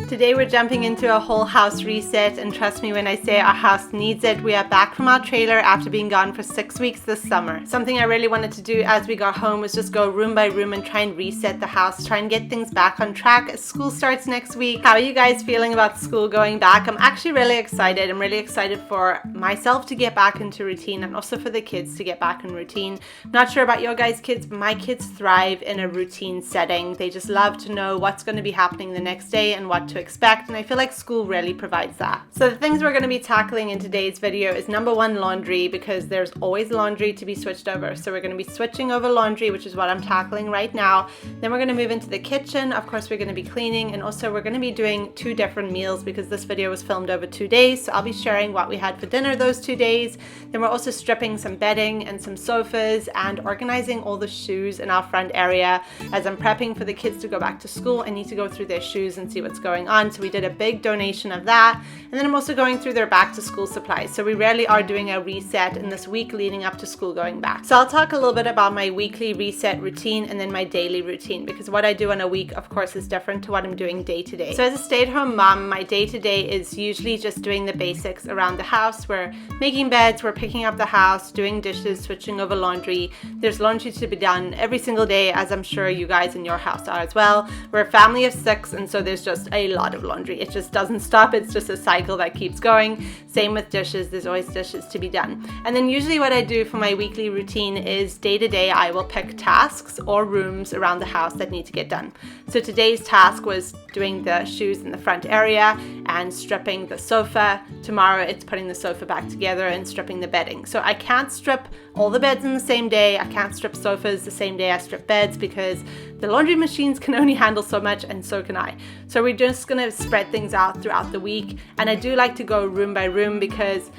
Today we're jumping into a whole house reset, and trust me when I say our house needs it. We are back from our trailer after being gone for 6 weeks this summer. Something I really wanted to do as we got home was just go room by room and try and reset the house, try and get things back on track as school starts next week. How are you guys feeling about school going back? I'm actually really excited. I'm really excited for myself to get back into routine and also for the kids to get back in routine. I'm not sure about your guys' kids, but my kids thrive in a routine setting. They just love to know what's going to be happening the next day and what to expect, and I feel like school really provides that. So the things we're going to be tackling in today's video is number one, laundry, because there's always laundry to be switched over. So we're going to be switching over laundry, which is what I'm tackling right now. Then we're going to move into the kitchen. Of course, we're going to be cleaning, and also we're going to be doing 2 different meals because this video was filmed over 2 days. So I'll be sharing what we had for dinner those 2 days. Then we're also stripping some bedding and some sofas and organizing all the shoes in our front area. As I'm prepping for the kids to go back to school, I need to go through their shoes and see what's going on. So we did a big donation of that. And then I'm also going through their back to school supplies. So we really are doing a reset in this week leading up to school going back. So I'll talk a little bit about my weekly reset routine and then my daily routine, because what I do in a week, of course, is different to what I'm doing day to day. So as a stay-at-home mom, my day to day is usually just doing the basics around the house. We're making beds, we're picking up the house, doing dishes, switching over laundry. There's laundry to be done every single day, as I'm sure you guys in your house are as well. We're a family of 6, and so there's just a lot of laundry. It just doesn't stop. It's just a cycle that keeps going. Same with dishes. There's always dishes to be done. And then usually what I do for my weekly routine is day to day, I will pick tasks or rooms around the house that need to get done. So today's task was doing the shoes in the front area and stripping the sofa. Tomorrow it's putting the sofa back together and stripping the bedding. So I can't strip all the beds in the same day. I can't strip sofas the same day I strip beds because the laundry machines can only handle so much, and so can I. So we're just gonna spread things out throughout the week. And I do like to go room by room because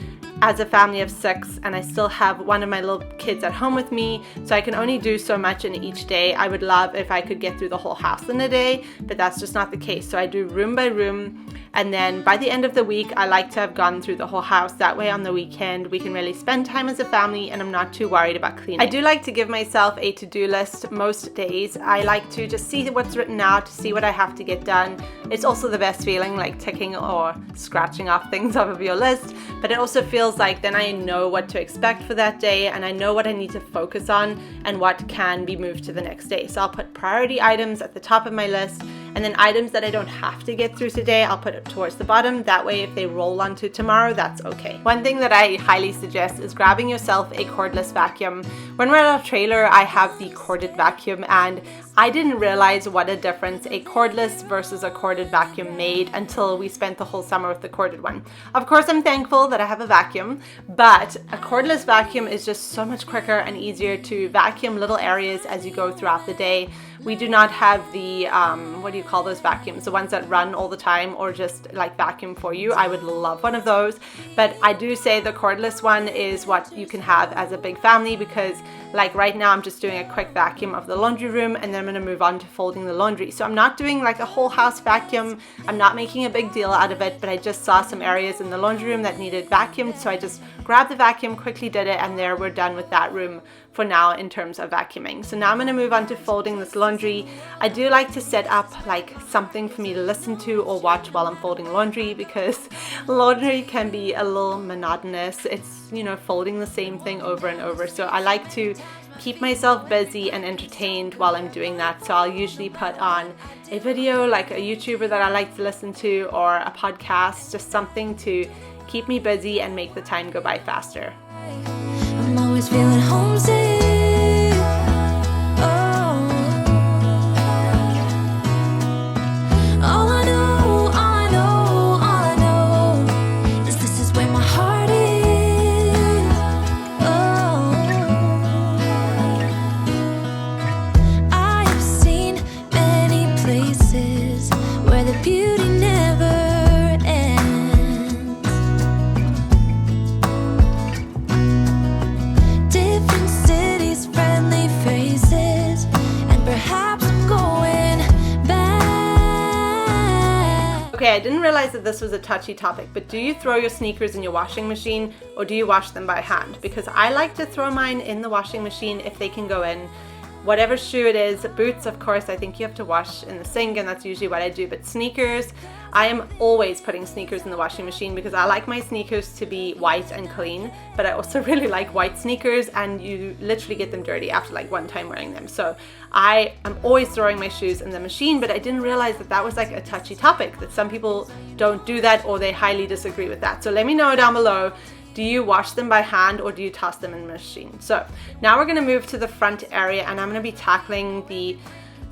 as a family of 6 and I still have one of my little kids at home with me, so I can only do so much in each day. I would love if I could get through the whole house in a day, but that's just not the case. So I do room by room, and then by the end of the week, I like to have gone through the whole house. That way on the weekend, we can really spend time as a family and I'm not too worried about cleaning. I do like to give myself a to-do list most days. I like to just see what's written out, see what I have to get done. It's also the best feeling, like ticking or scratching off things off of your list, but it also feels like then I know what to expect for that day and I know what I need to focus on and what can be moved to the next day. So I'll put priority items at the top of my list, and then items that I don't have to get through today, I'll put it towards the bottom. That way if they roll onto tomorrow, that's okay. One thing that I highly suggest is grabbing yourself a cordless vacuum. When we're at our trailer, I have the corded vacuum, and I didn't realize what a difference a cordless versus a corded vacuum made until we spent the whole summer with the corded one. Of course, I'm thankful that I have a vacuum, but a cordless vacuum is just so much quicker and easier to vacuum little areas as you go throughout the day. We do not have the, what do you call those vacuums? The ones that run all the time or just like vacuum for you. I would love one of those, but I do say the cordless one is what you can have as a big family, because like right now I'm just doing a quick vacuum of the laundry room and then I'm going to move on to folding the laundry. So I'm not doing like a whole house vacuum. I'm not making a big deal out of it, but I just saw some areas in the laundry room that needed vacuumed. So I just grabbed the vacuum, quickly did it, and there we're done with that room for now in terms of vacuuming. So now I'm going to move on to folding this laundry. I do like to set up like something for me to listen to or watch while I'm folding laundry, because laundry can be a little monotonous. It's, you know, folding the same thing over and over. So I like to keep myself busy and entertained while I'm doing that. So I'll usually put on a video, like a YouTuber that I like to listen to, or a podcast, just something to keep me busy and make the time go by faster. I'm always feeling homesick. All I know is this is where my heart is. I have seen many places where the beauty never ends. Different cities, friendly faces, and perhaps I'm going back. Okay, I didn't realize that this was a touchy topic, but do you throw your sneakers in your washing machine or do you wash them by hand? Because I like to throw mine in the washing machine if they can go in. Whatever shoe it is, boots, of course, I think you have to wash in the sink, and that's usually what I do. But sneakers, I am always putting sneakers in the washing machine because I like my sneakers to be white and clean, but I also really like white sneakers, and you literally get them dirty after like one time wearing them. So I am always throwing my shoes in the machine, but I didn't realize that that was like a touchy topic, that some people don't do that or they highly disagree with that. So let me know down below, do you wash them by hand or do you toss them in the machine? So now we're gonna move to the front area, and I'm gonna be tackling the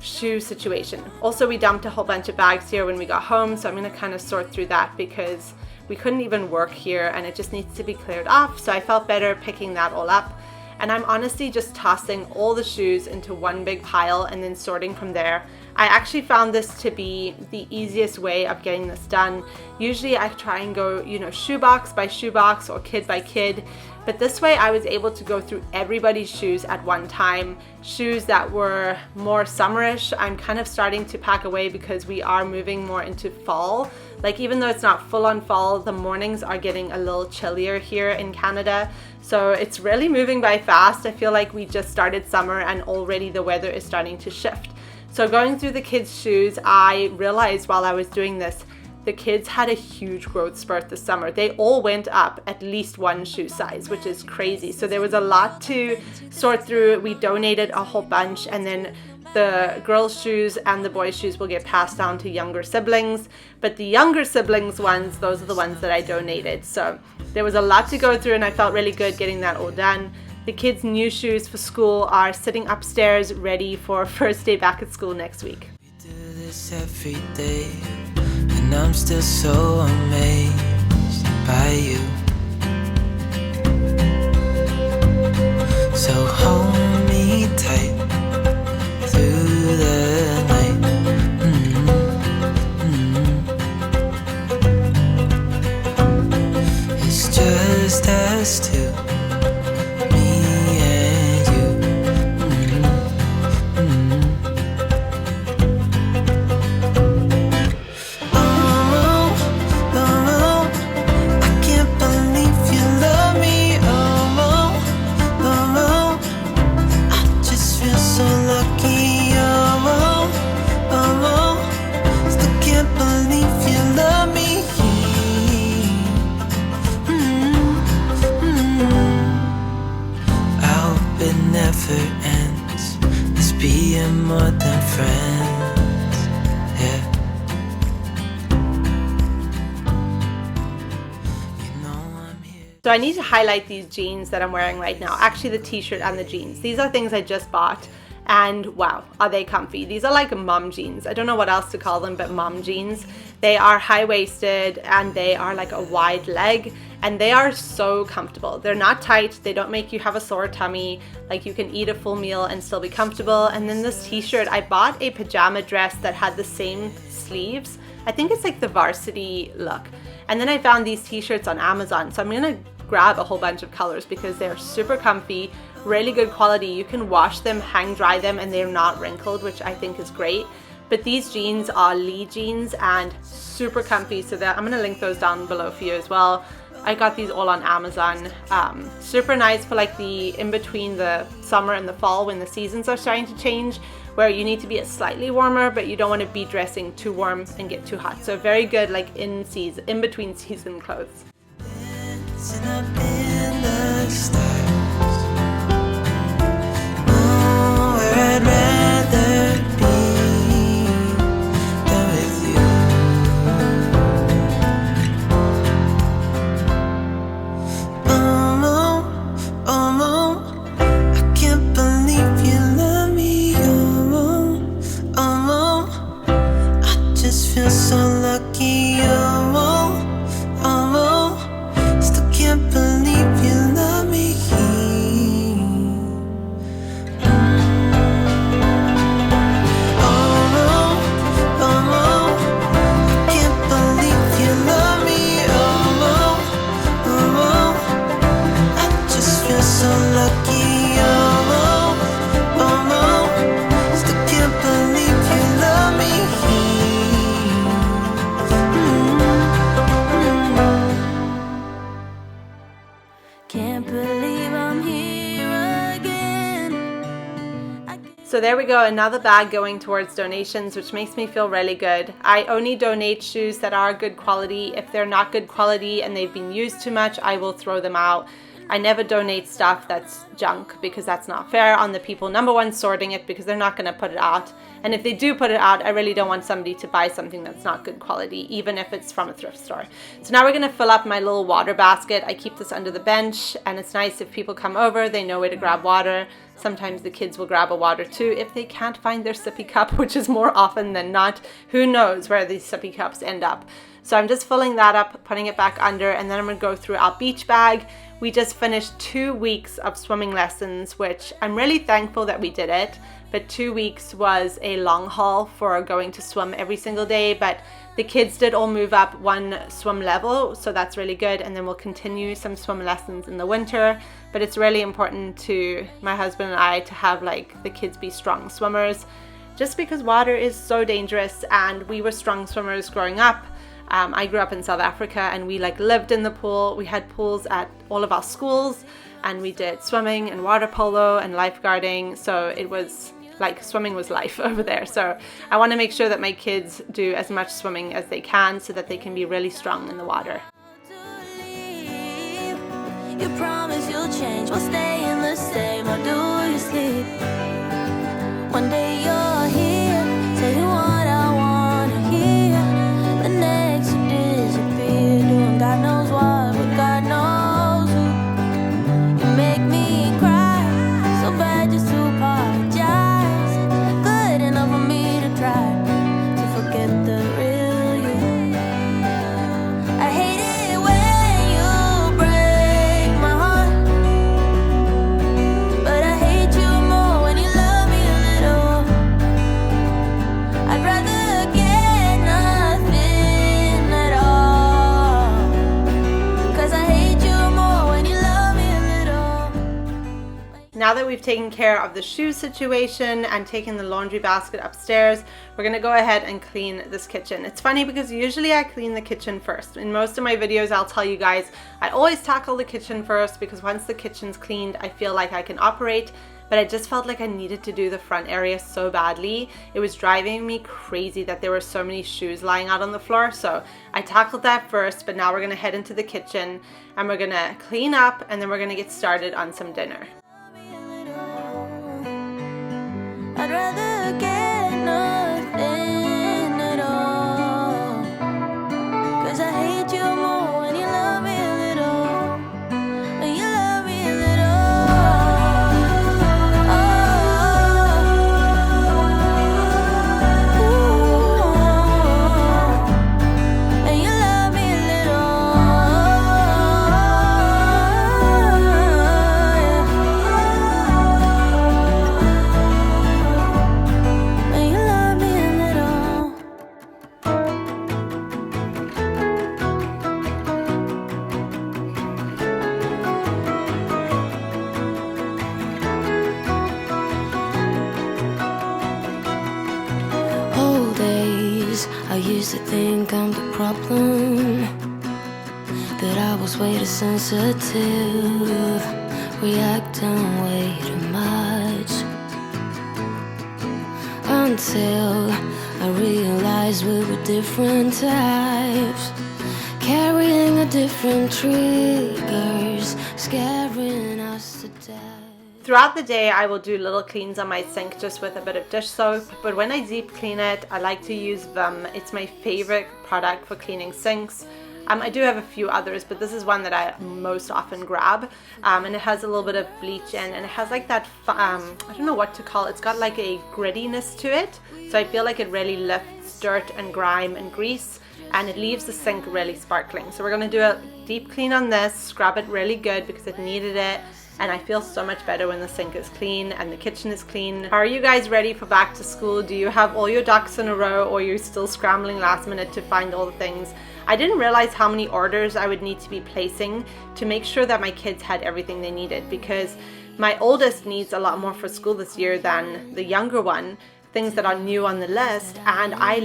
shoe situation. Also, we dumped a whole bunch of bags here when we got home, so I'm gonna kind of sort through that because we couldn't even work here and it just needs to be cleared off. So I felt better picking that all up. And I'm honestly just tossing all the shoes into one big pile and then sorting from there. I actually found this to be the easiest way of getting this done. Usually I try and go, you know, shoebox by shoebox or kid by kid, but this way I was able to go through everybody's shoes at one time. Shoes that were more summerish, I'm kind of starting to pack away because we are moving more into fall. Like, even though it's not full on fall, the mornings are getting a little chillier here in Canada. So it's really moving by fast. I feel like we just started summer and already the weather is starting to shift. So going through the kids' shoes, I realized while I was doing this, the kids had a huge growth spurt this summer. They all went up at least one shoe size, which is crazy. So there was a lot to sort through. We donated a whole bunch, and then the girls' shoes and the boys' shoes will get passed down to younger siblings. But the younger siblings ones, those are the ones that I donated. So there was a lot to go through, and I felt really good getting that all done. The kids' new shoes for school are sitting upstairs ready for first day back at school next week. We do this every day, and I'm still so amazed by you. So hold me tight through the night. It's just us two. More than friends, yeah. You know I'm here. So I need to highlight these jeans that I'm wearing right now. Actually, the t-shirt and the jeans. These are things I just bought, and wow, are they comfy. These are like mom jeans. I don't know what else to call them, but mom jeans. They are high-waisted and they are like a wide leg, and they are so comfortable. They're not tight, they don't make you have a sore tummy, like you can eat a full meal and still be comfortable. And then this t-shirt, I bought a pajama dress that had the same sleeves. I think it's like the varsity look. And then I found these t-shirts on Amazon, so I'm gonna grab a whole bunch of colors because they're super comfy, really good quality. You can wash them, hang dry them, and they're not wrinkled, which I think is great. But these jeans are Lee jeans and super comfy, so that I'm gonna link those down below for you as well. I got these all on Amazon. Super nice for like the in between the summer and the fall when the seasons are starting to change, where you need to be slightly warmer, but you don't want to be dressing too warm and get too hot. So very good like in between season clothes. Dancing up in the stars. Oh, where I'd rather be than with you. I can't believe you love me. I just feel so lucky. Still can't believe you love me. Still can't believe you love me. So there we go, another bag going towards donations, which makes me feel really good. I only donate shoes that are good quality. If they're not good quality and they've been used too much, I will throw them out. I never donate stuff that's junk because that's not fair on the people, number one, sorting it, because they're not going to put it out. And if they do put it out, I really don't want somebody to buy something that's not good quality, even if it's from a thrift store. So now we're going to fill up my little water basket. I keep this under the bench, and it's nice if people come over, they know where to grab water. Sometimes the kids will grab a water too if they can't find their sippy cup, which is more often than not. Who knows where these sippy cups end up? So I'm just filling that up, putting it back under, and then I'm going to go through our beach bag. We just finished 2 weeks of swimming lessons, which I'm really thankful that we did it. But 2 weeks was a long haul for going to swim every single day. But the kids did all move up one swim level, so that's really good. And then we'll continue some swim lessons in the winter. But it's really important to my husband and I to have like the kids be strong swimmers, just because water is so dangerous, and we were strong swimmers growing up. I grew up in South Africa, and we like lived in the pool. We had pools at all of our schools, and we did swimming and water polo and lifeguarding. So it was like swimming was life over there. So I want to make sure that my kids do as much swimming as they can so that they can be really strong in the water. You promise you'll change, we'll stay in the same, or do you sleep? One day you're here, saying what I wanna hear. The next you disappear, doing God knows what, but God knows who. You make me cry, so bad just to apologize. Good enough for me to try to forget the real you. I hate it when you break my heart, but I hate you more when you love me a little. I'd rather get nothing at all, 'cause I hate you more when you love me a little. Now that we've taken care of the shoe situation and taken the laundry basket upstairs, we're gonna go ahead and clean this kitchen. It's funny because usually I clean the kitchen first. In most of my videos, I'll tell you guys, I always tackle the kitchen first because once the kitchen's cleaned, I feel like I can operate. But I just felt like I needed to do the front area so badly. It was driving me crazy that there were so many shoes lying out on the floor. So I tackled that first, but now we're gonna head into the kitchen and we're gonna clean up, and then we're gonna get started on some dinner. I'd rather get nothing at all, 'cause I hate you more when you love me a little, when you love me a little. When you love me a little. When you love me a little. Whole days I used to think I'm the problem, that I was way too sensitive, reacting way too much, until I realized we were different types, carrying a different triggers, scaring us to death. Throughout the day, I will do little cleans on my sink just with a bit of dish soap, but when I deep clean it, I like to use Vim. It's my favorite product for cleaning sinks. I do have a few others, but this is one that I most often grab, and it has a little bit of bleach in, and it has like that, I don't know what to call it, it's got like a grittiness to it, so I feel like it really lifts dirt and grime and grease, and it leaves the sink really sparkling. So we're going to do a deep clean on this, scrub it really good because it needed it, and I feel so much better when the sink is clean and the kitchen is clean. Are you guys ready for back to school? Do you have all your ducks in a row, or you're still scrambling last minute to find all the things? I didn't realize how many orders I would need to be placing to make sure that my kids had everything they needed, because my oldest needs a lot more for school this year than the younger one. things that are new on the list, and I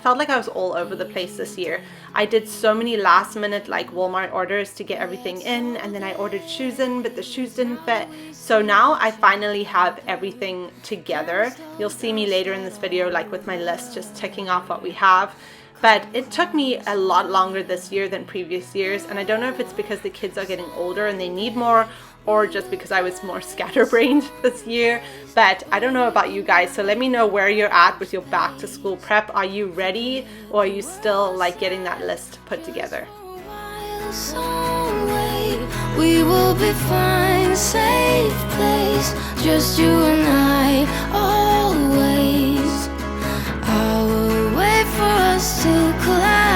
felt like I was all over the place this year. I did so many last minute like Walmart orders to get everything in, and then I ordered shoes in, but the shoes didn't fit. So now I finally have everything together. You'll see me later in this video like with my list, just ticking off what we have. But it took me a lot longer this year than previous years, and I don't know if it's because the kids are getting older and they need more, or just because I was more scatterbrained this year. But I don't know about you guys, so let me know where you're at with your back to school prep. Are you ready, or are you still like getting that list put together? We will be fine, safe place, just you and I, always. I will wait for us to collide.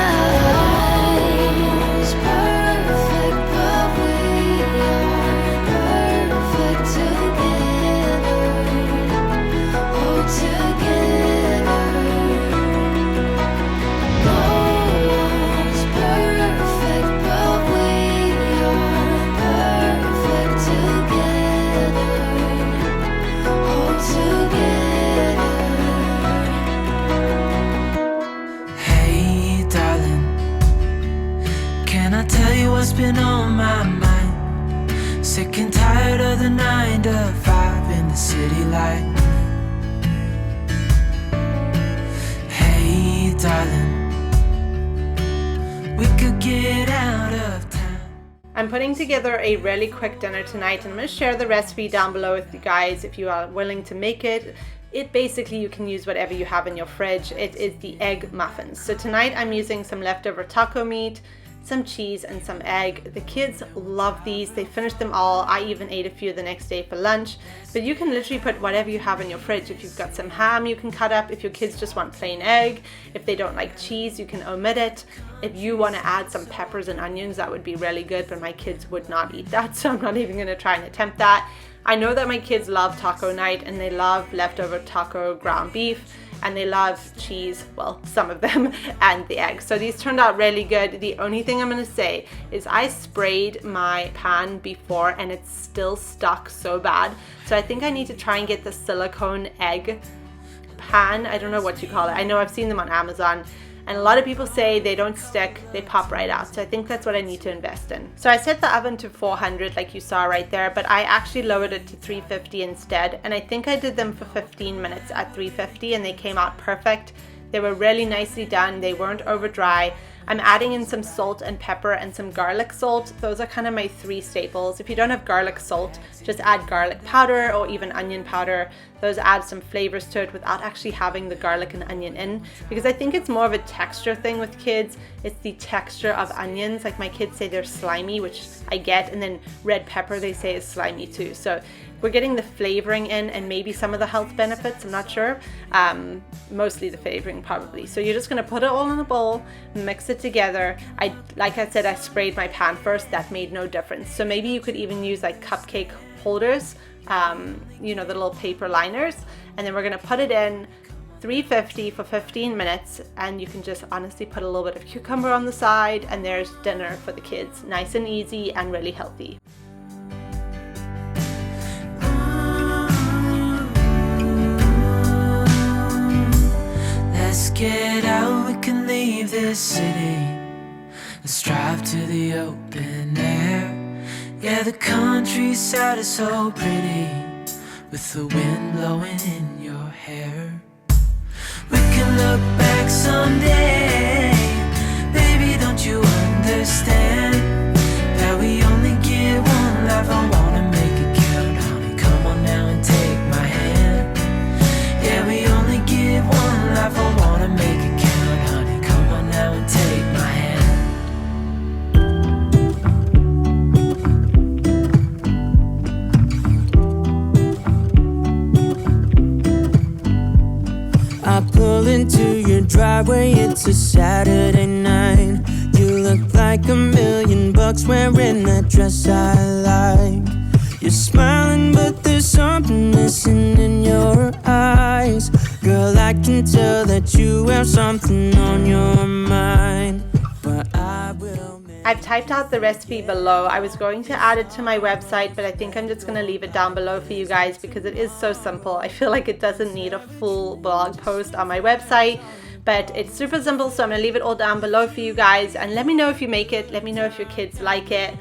What's been on my mind? Sick and tired of the 9 to 5 in the city life. Hey darling, we could get out of town. I'm putting together a really quick dinner tonight, and I'm going to share the recipe down below with you guys if you are willing to make it. It basically, you can use whatever you have in your fridge. It is the egg muffins. So tonight I'm using some leftover taco meat, some cheese, and some egg. The kids love these. They finished them all. I even ate a few the next day for lunch. But you can literally put whatever you have in your fridge. If you've got some ham, you can cut up. If your kids just want plain egg, if they don't like cheese, you can omit it. If you want to add some peppers and onions, that would be really good, but my kids would not eat that, so I'm not even going to try and attempt that. I know that my kids love taco night, and they love leftover taco ground beef, and they love cheese, well, some of them, and the eggs. So these turned out really good. The only thing I'm gonna say is I sprayed my pan before and it's still stuck so bad. So I think I need to try and get the silicone egg pan. I don't know what you call it. I know I've seen them on Amazon, and a lot of people say they don't stick, they pop right out. So I think that's what I need to invest in. So I set the oven to 400 like you saw right there, but I actually lowered it to 350 instead. And I think I did them for 15 minutes at 350 and they came out perfect. They were really nicely done. They weren't over dry. I'm adding in some salt and pepper and some garlic salt. Those are kind of my 3 staples. If you don't have garlic salt, just add garlic powder or even onion powder. Those add some flavors to it without actually having the garlic and onion in, because I think it's more of a texture thing with kids. It's the texture of onions. Like my kids say they're slimy, which I get, and then red pepper they say is slimy too. So we're getting the flavoring in and maybe some of the health benefits, I'm not sure. Mostly the flavoring probably. So you're just gonna put it all in a bowl, mix it together. Like I said, I sprayed my pan first. That made no difference. So maybe you could even use like cupcake holders, you know, the little paper liners, and then we're gonna put it in 350 for 15 minutes, and you can just honestly put a little bit of cucumber on the side, and there's dinner for the kids. Nice and easy and really healthy. Let's get out, we can leave this city. Let's drive to the open air. Yeah, the countryside is so pretty, with the wind blowing in your hair. We can look back someday. Baby, don't you understand that we only get one life? I wanna make it count, honey. Come on now and take my hand. Yeah, we only get one life. I wanna make it count, honey. Come on now and take my hand. I pull into your driveway, it's a Saturday night. You look like $1,000,000 wearing that dress I like. You're smiling, but there's something missing in your eyes. Girl, I can tell that you have something on your mind, but I I've typed out the recipe below. I was going to add it to my website, but I think I'm just going to leave it down below for you guys because it is so simple. I feel like it doesn't need a full blog post on my website, but it's super simple, so I'm going to leave it all down below for you guys, and let me know if you make it. Let me know if your kids like it.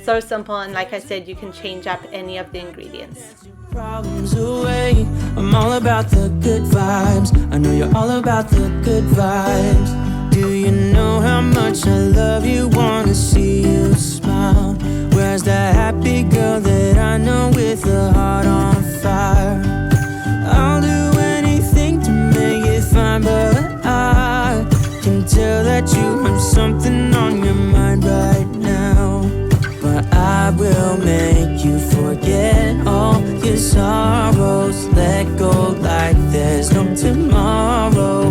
So simple, and like I said, you can change up any of the ingredients. Problems away. I'm all about the good vibes. I know you're all about the good vibes. Do you know how much I love you? Wanna see you smile. Where's that happy girl that I know with a heart on fire? I'll do anything to make it fine, but I can tell that you have something on your mind right now. But I will make you forget all your sorrows. Let go like there's no tomorrow.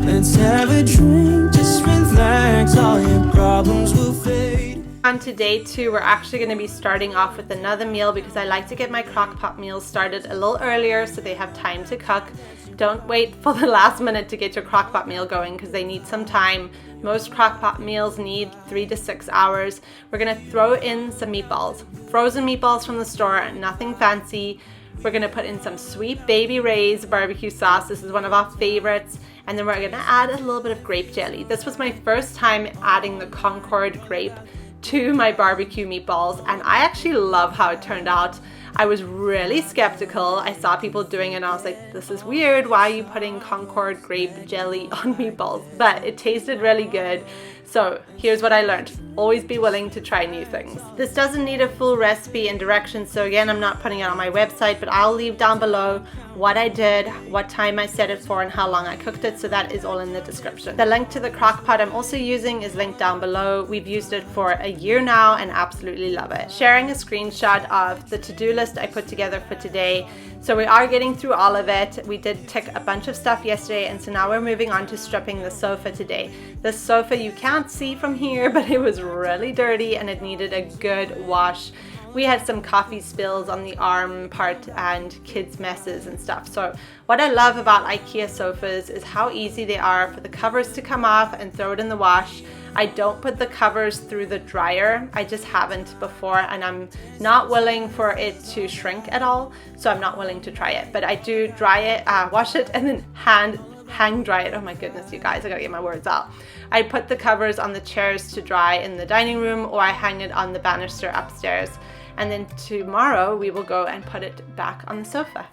Let's have a drink, just relax, all your problems will fade. On to day 2, we're actually going to be starting off with another meal because I like to get my Crockpot meals started a little earlier so they have time to cook. Don't wait for the last minute to get your Crockpot meal going because they need some time. Most Crockpot meals need 3 to 6 hours. We're going to throw in some meatballs, frozen meatballs from the store, nothing fancy. We're going to put in some sweet Baby Ray's barbecue sauce. This is one of our favorites. And then we're going to add a little bit of grape jelly. This was my first time adding the CONCORD grape to my barbecue meatballs, and I actually love how it turned out. I was really skeptical. I saw people doing it and I was like, this is weird. Why are you putting CONCORD grape jelly on meatballs? But it tasted really good. So here's what I learned. Always be willing to try new things. This doesn't need a full recipe and directions, so again, I'm not putting it on my website, but I'll leave down below what I did, what time I set it for, and how long I cooked it, so that is all in the description. The link to the Crockpot I'm also using is linked down below. We've used it for a year now and absolutely love it. Sharing a screenshot of the to-do list I put together for today. So we are getting through all of it. We did tick a bunch of stuff yesterday, and so now we're moving on to stripping the sofa today. This sofa you can't see from here, but it was really dirty and it needed a good wash. We had some coffee spills on the arm part and kids' messes and stuff. So what I love about IKEA sofas is how easy they are for the covers to come off and throw it in the wash. I don't put the covers through the dryer. I just haven't before, and I'm not willing for it to shrink at all, so I'm not willing to try it. But I do dry it, wash it, and then hang dry it. Oh my goodness, you guys, I gotta get my words out. I put the covers on the chairs to dry in the dining room, or I hang it on the banister upstairs. And then tomorrow we will go and put it back on the sofa.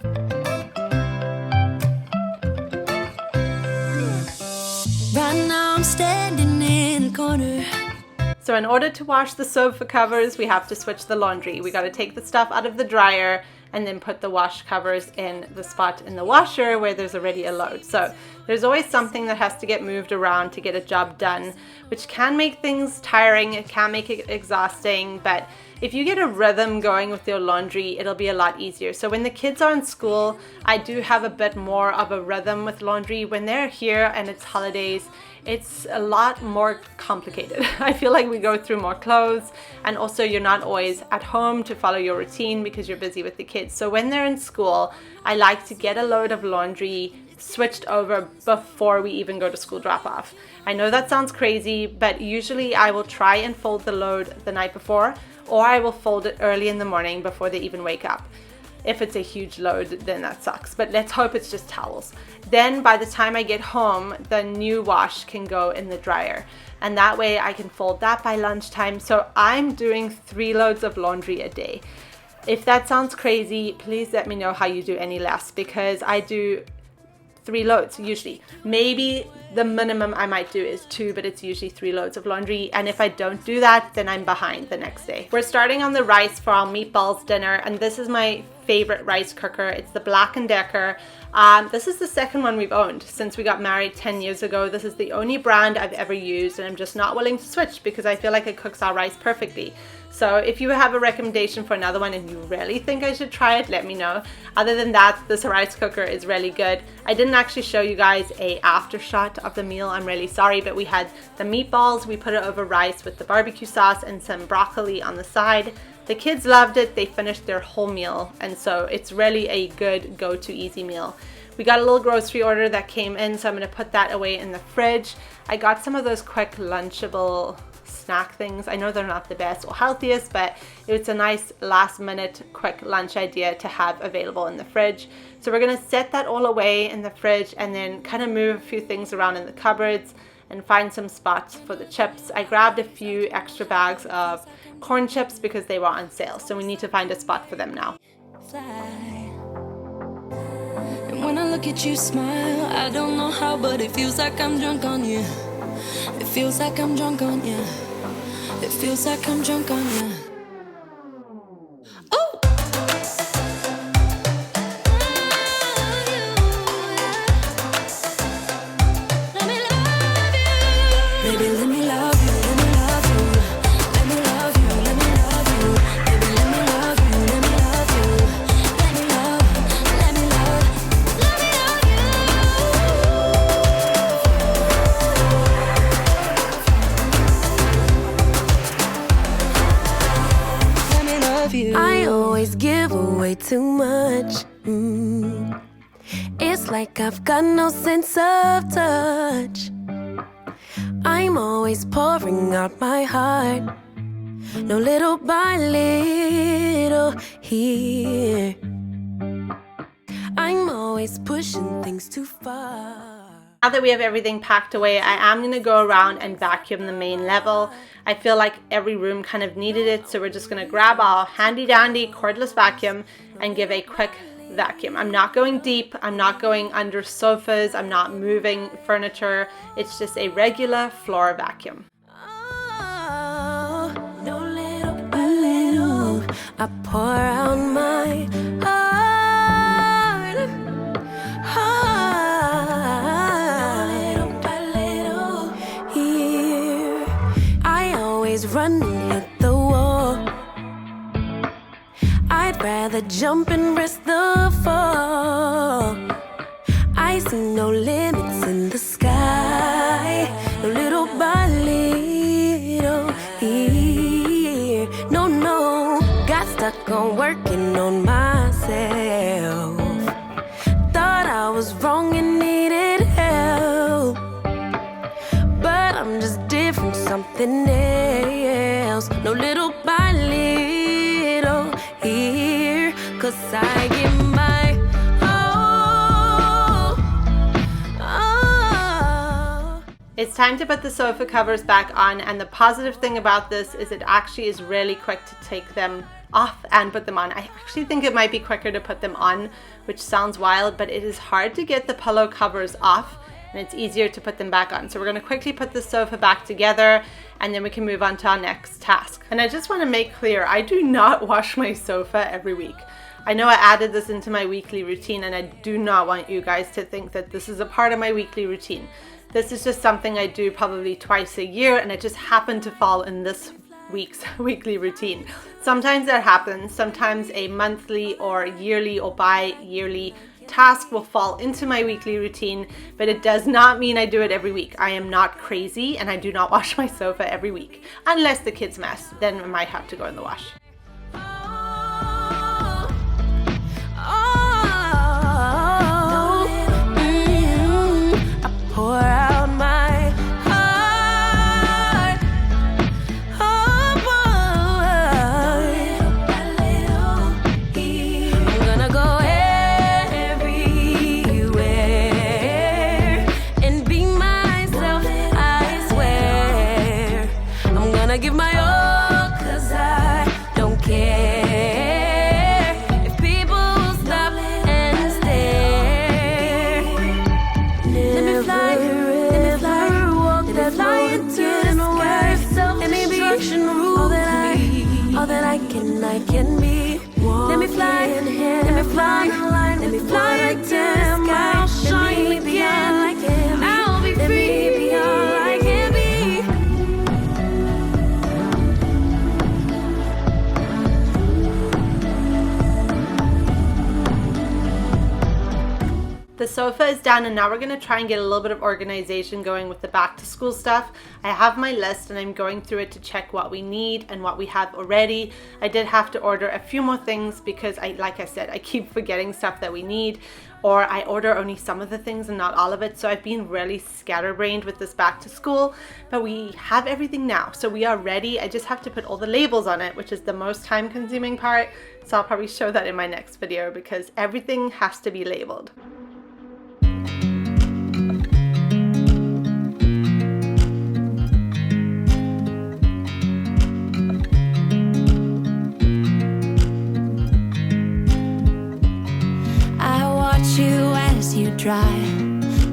Right now I'm standing in the corner. So in order to wash the sofa covers, we have to switch the laundry. We got to take the stuff out of the dryer and then put the wash covers in the spot in the washer where there's already a load. So there's always something that has to get moved around to get a job done, which can make things tiring. It can make it exhausting, but if you get a rhythm going with your laundry, it'll be a lot easier. So when the kids are in school, I do have a bit more of a rhythm with laundry. When they're here and it's holidays, it's a lot more complicated. I feel like we go through more clothes, and also you're not always at home to follow your routine because you're busy with the kids. So when they're in school, I like to get a load of laundry switched over before we even go to school drop off. I know that sounds crazy, but usually I will try and fold the load the night before, or I will fold it early in the morning before they even wake up. If it's a huge load, then that sucks, but let's hope it's just towels. Then by the time I get home, the new wash can go in the dryer, and that way I can fold that by lunchtime. So I'm doing 3 loads of laundry a day. If that sounds crazy, please let me know how you do any less, because I do 3 loads usually. Maybe the minimum I might do is 2, but it's usually 3 loads of laundry, and if I don't do that, then I'm behind the next day. We're starting on the rice for our meatballs dinner, and this is my favorite rice cooker. It's the Black & Decker. This is the second one we've owned since we got married 10 years ago. This is the only brand I've ever used, and I'm just not willing to switch because I feel like it cooks our rice perfectly. So if you have a recommendation for another one and you really think I should try it, let me know. Other than that, this rice cooker is really good. I didn't actually show you guys a after shot of the meal. I'm really sorry, but we had the meatballs. We put it over rice with the barbecue sauce and some broccoli on the side. The kids loved it. They finished their whole meal, and so it's really a good go-to easy meal. We got a little grocery order that came in, so I'm going to put that away in the fridge. I got some of those quick lunchable snack things. I know they're not the best or healthiest, but it's a nice last minute quick lunch idea to have available in the fridge. So we're gonna set that all away in the fridge and then kind of move a few things around in the cupboards and find some spots for the chips. I grabbed a few extra bags of corn chips because they were on sale, so we need to find a spot for them now. And when I look at you smile, I don't know how, but it feels like I'm drunk on you. It feels like I'm drunk on you. It feels like I'm drunk on you. Oh! Let me love you. Baby, let me love you. Let me love you. Let me love you. Let me love you. Baby, let me love you. Let me love you. Let me love. Let me love. Let me love you. Let me love you. I always give away too much. It's like I've got no sense of touch. I'm always pouring out my heart. No, little by little here. I'm always pushing things too far. Now that we have everything packed away, I am going to go around and vacuum the main level. I feel like every room kind of needed it, so we're just going to grab our handy dandy cordless vacuum and give a quick vacuum. I'm not going deep, I'm not going under sofas, I'm not moving furniture. It's just a regular floor vacuum. Oh, no, little by little, I pour out my heart. Little by little, here. I always run and hit the wall. I'd rather jump and risk the fall. I see no limits in the sky. No, little by little here. No, no, got stuck on working on myself. Thought I was wrong and needed help, but I'm just different, something else. No, little by little here, 'cause I give my all. It's time to put the sofa covers back on, and the positive thing about this is it actually is really quick to take them off and put them on. I actually think it might be quicker to put them on, which sounds wild, but it is hard to get the pillow covers off and it's easier to put them back on. So we're going to quickly put the sofa back together and then we can move on to our next task. And I just want to make clear, I do not wash my sofa every week. I know I added this into my weekly routine and I do not want you guys to think that this is a part of my weekly routine. This is just something I do probably twice a year and it just happened to fall in this week's weekly routine. Sometimes that happens. Sometimes a monthly or yearly or bi-yearly task will fall into my weekly routine, but it does not mean I do it every week. I am not crazy and I do not wash my sofa every week. Unless the kids mess, then I might have to go in the wash. I pour out my heart. I'm gonna go everywhere and be myself, I swear. I'm gonna give my all, 'cause I don't care if people stop and stare. Let me fly, walk that fly into the sky. Let me be all that I can be. Let me fly, let me fly, let me fly like them. I'll shine again. I'll be free, be all I can be. The sofa is done, and now we're going to try and get a little bit of organization going with the back to school stuff. I have my list and I'm going through it to check what we need and what we have already. I did have to order a few more things because like I said, I keep forgetting stuff that we need, or I order only some of the things and not all of it. So I've been really scatterbrained with this back to school, but we have everything now. So we are ready. I just have to put all the labels on it, which is the most time consuming part. So I'll probably show that in my next video because everything has to be labeled.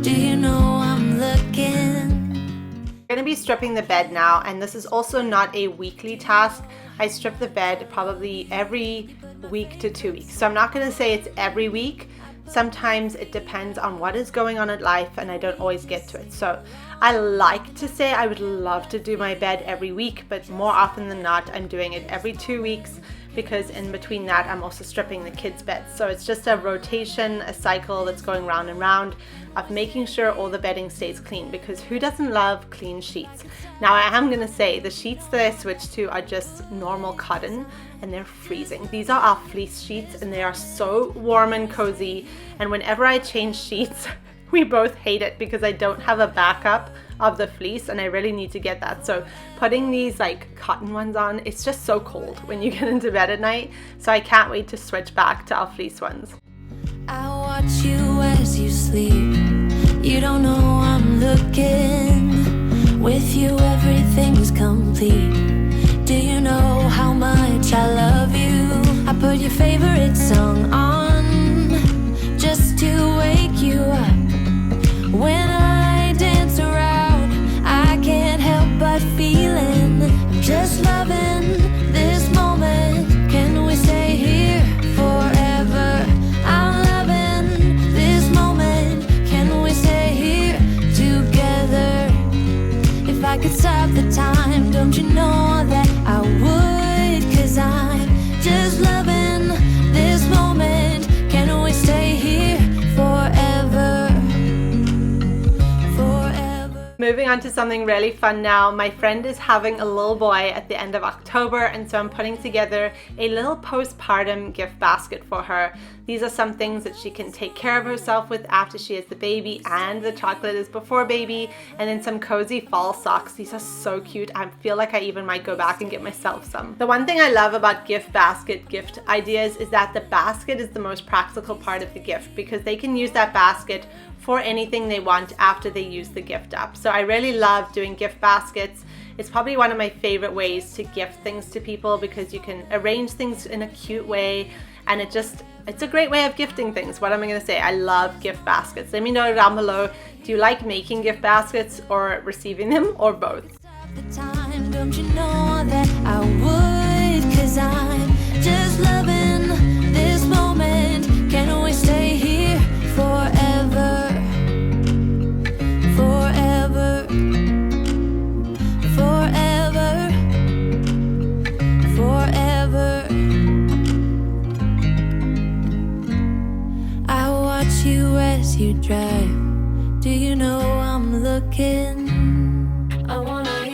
Do you know I'm looking? I'm going to be stripping the bed now, and this is also not a weekly task. I strip the bed probably every week to 2 weeks. So I'm not going to say it's every week. Sometimes it depends on what is going on in life and I don't always get to it. So I like to say I would love to do my bed every week, but more often than not I'm doing it every 2 weeks, because in between that I'm also stripping the kids' beds. So it's just a rotation, a cycle that's going round and round of making sure all the bedding stays clean, because who doesn't love clean sheets? Now I am going to say the sheets that I switched to are just normal cotton and they're freezing. These are our fleece sheets and they are so warm and cozy, and whenever I change sheets we both hate it because I don't have a backup of the fleece and I really need to get that. So putting these like cotton ones on, it's just so cold when you get into bed at night. So I can't wait to switch back to our fleece ones. I watch you as you sleep. You don't know I'm looking. With you everything's complete. Do you know how much I love you? I put your favorite song on just to wake you up. When I dance around, I can't help but feeling I'm just loving this moment. Can we stay here forever? I'm loving this moment. Can we stay here together? If I could stop the time, don't you know that I would? 'Cause I'm just loving this moment. Can we stay here forever? Moving on to something really fun now. My friend is having a little boy at the end of October, and so I'm putting together a little postpartum gift basket for her. These are some things that she can take care of herself with after she has the baby, and the chocolate is before baby, and then some cozy fall socks. These are so cute. I feel like I even might go back and get myself some. The one thing I love about gift basket gift ideas is that the basket is the most practical part of the gift, because they can use that basket for anything they want after they use the gift up. So I really love doing gift baskets. It's probably one of my favorite ways to gift things to people, because you can arrange things in a cute way, and it's a great way of gifting things. What am I going to say? I love gift baskets. Let me know down below, do you like making gift baskets or receiving them, or both? The time, don't you know that I would? 'Cause I'm just loving this moment. Can we stay here forever? Forever, forever, forever. I watch you as you drive. Do you know I'm looking?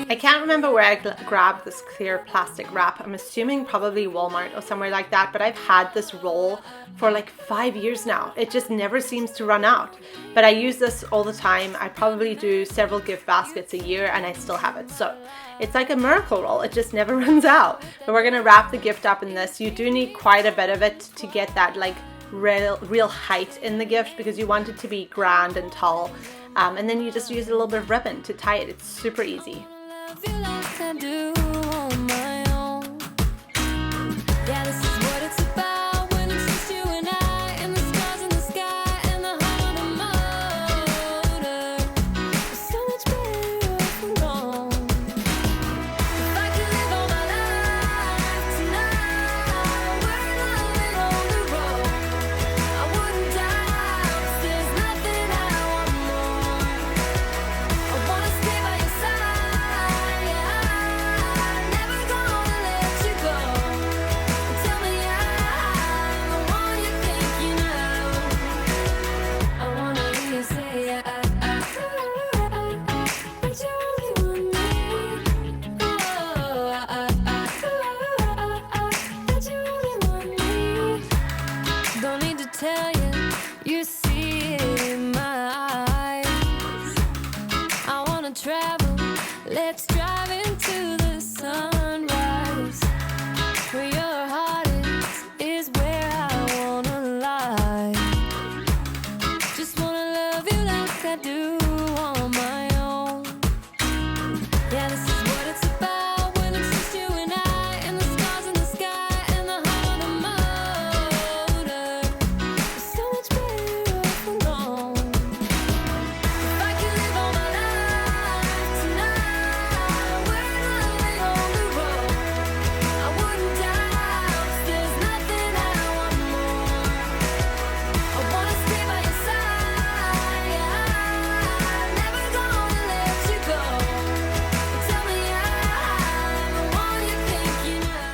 I can't remember where I grabbed this clear plastic wrap. I'm assuming probably Walmart or somewhere like that, but I've had this roll for like 5 years now. It just never seems to run out. But I use this all the time. I probably do several gift baskets a year and I still have it. So it's like a miracle roll. It just never runs out. But we're gonna wrap the gift up in this. You do need quite a bit of it to get that like real height in the gift, because you want it to be grand and tall. And then you just use a little bit of ribbon to tie it. It's super easy. Feel like I do on my own. Yeah, this is what it's about when it's just you and I, and the stars in the sky and the heart on the motor. It's so much better off alone. If I could live all my life tonight, we're loving on the road. I wouldn't die, 'cause there's nothing I want more. I wanna stay by your side. dive into the sunrise. Where your heart is where I wanna lie. Just wanna love you like I do on my own. Yeah, this is what it's about when it's just you and I, and the stars in the sky and the hum of the motor. It's so much better off alone. If I could live all my life tonight, we're living on the road. I wouldn't die, 'cause there's nothing I want more. I wanna stay by your side, never gonna let you go. Tell me I'm the one you think you know.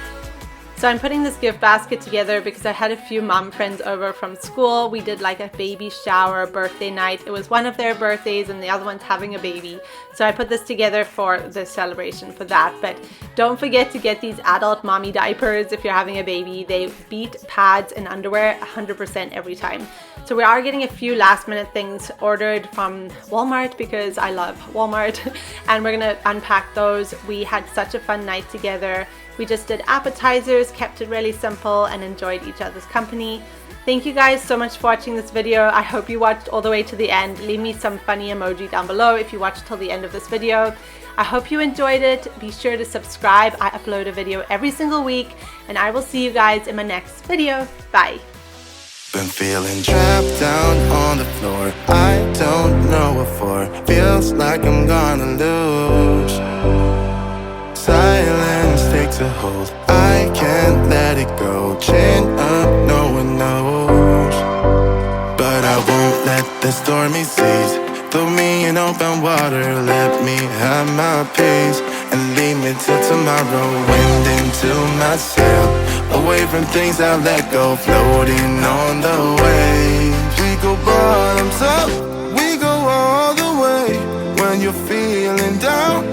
So I'm putting this gift basket together because I had a few mom friends over from school. We did like a baby shower birthday night. It was one of their birthdays and the other one's having a baby. So I put this together for the celebration for that. But don't forget to get these adult mommy diapers if you're having a baby. They beat pads and underwear 100% every time. So we are getting a few last minute things ordered from Walmart because I love Walmart and we're gonna unpack those. We had such a fun night together. We just did appetizers, kept it really simple and enjoyed each other's company. Thank you guys so much for watching this video. I hope you watched all the way to the end. Leave me some funny emoji down below if you watched till the end of this video. I hope you enjoyed it. Be sure to subscribe. I upload a video every single week and I will see you guys in my next video. Bye. Been feeling trapped down on the floor. I don't know what for. Feels like I'm gonna lose. Silence takes a hold. I can't let it go. Chin up, no one knows. But I won't let the stormy seas throw me in open water. Let me have my peace and leave me till tomorrow. Wind into my sail, away from things I let go. Floating on the waves. We go bottoms up, we go all the way. When you're feeling down,